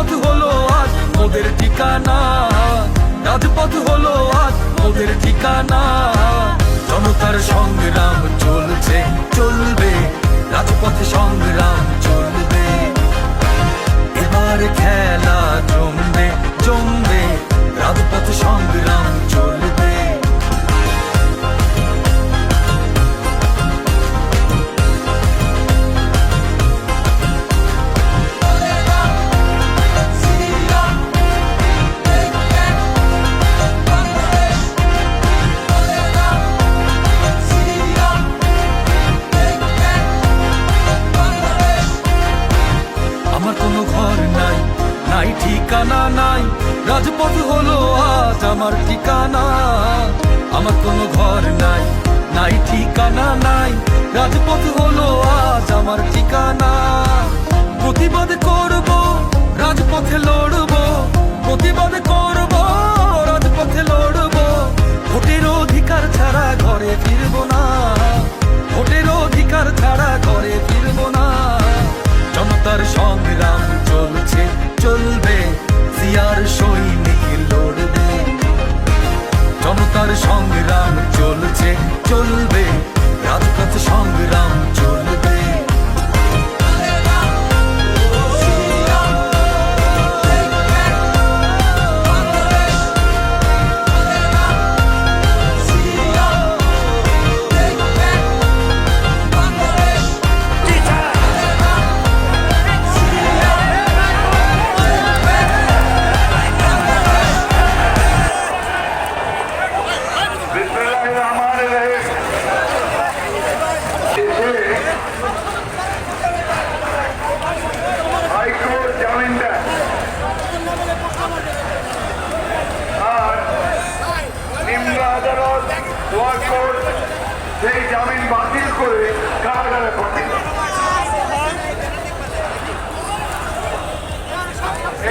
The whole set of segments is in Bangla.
রাজপথ হলো আজ ওদের ঠিকানা, রাজপথ হলো আজ ওদের ঠিকানা। জনতার সংগ্রাম চলছে চলবে, রাজপথে সংগ্রাম চলবে। এবার খেলা জমবে জমবে, রাজপথে সংগ্রাম চলবে। আমার কোনো ঘর নাই, নাই ঠিকানা নাই, রাজপথ হলো আজ আমার ঠিকানা। আমার কোনো ঘর নাই, নাই ঠিকানা নাই, রাজপথ হলো আজ আমার ঠিকানা। প্রতিবাদ করব, রাজপথে লড়ব, প্রতিবাদ করব, রাজপথে লড়ব। ভোটের অধিকার ছাড়া ঘরে ফিরব না, ভোটের অধিকার ছাড়া ঘরে ফিরব না। জনতার সংগ্রাম চলছে চলবে, জিয়ার সৈনিক লড়বে। জনতার সংগ্রাম চলছে চলবে, রাজপথ সংগ্রাম চলবে। সেই জামিন বাতিল করে কারাগারে পাঠিয়ে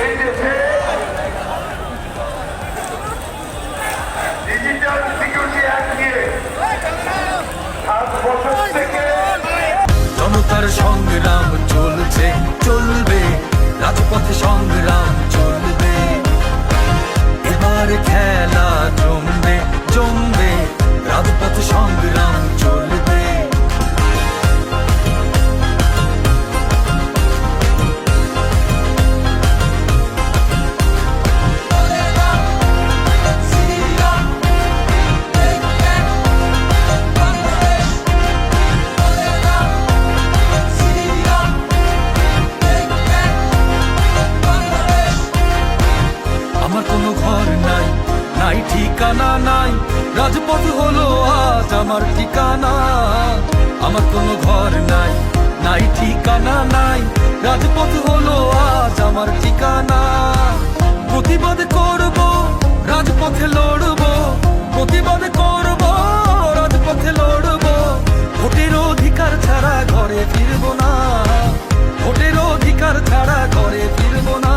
এই দেশে ডিজিটাল সিকিউরিটি অ্যাক্ট নিয়ে 7 বছর থেকে জনতার সংগ্রাম চলছে চলবে, রাজপথে সংগ্রাম চলবে। এবার খেলা জমবে জমবে, রাজপথে সংগ্রাম চলবে। আমার কোনো ঘর নাই, নাই ঠিকানা নাই, রাজপথ হলো আজ আমার ঠিকানা। আমার কোনো ঘর নাই, নাই ঠিকানা নাই, রাজপথ হলো আজ আমার ঠিকানা। প্রতিবাদ করব, রাজপথে লড়ব, প্রতিবাদ করব, রাজপথে লড়ব। ভোটের অধিকার ছাড়া ঘরে ফিরব না, ভোটের অধিকার ছাড়া ঘরে ফিরব না।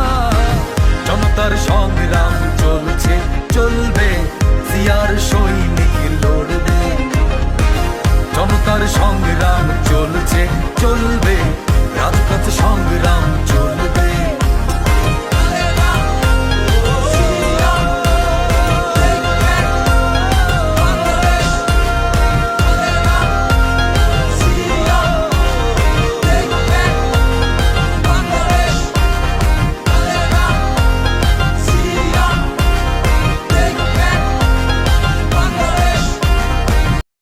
জনতার সংগ্রাম চলছে চলবে, জিয়ার সৈনিক লড়বে। জনতার সংগ্রাম চলছে চলবে, রাজপথ সংগ্রাম চলবে।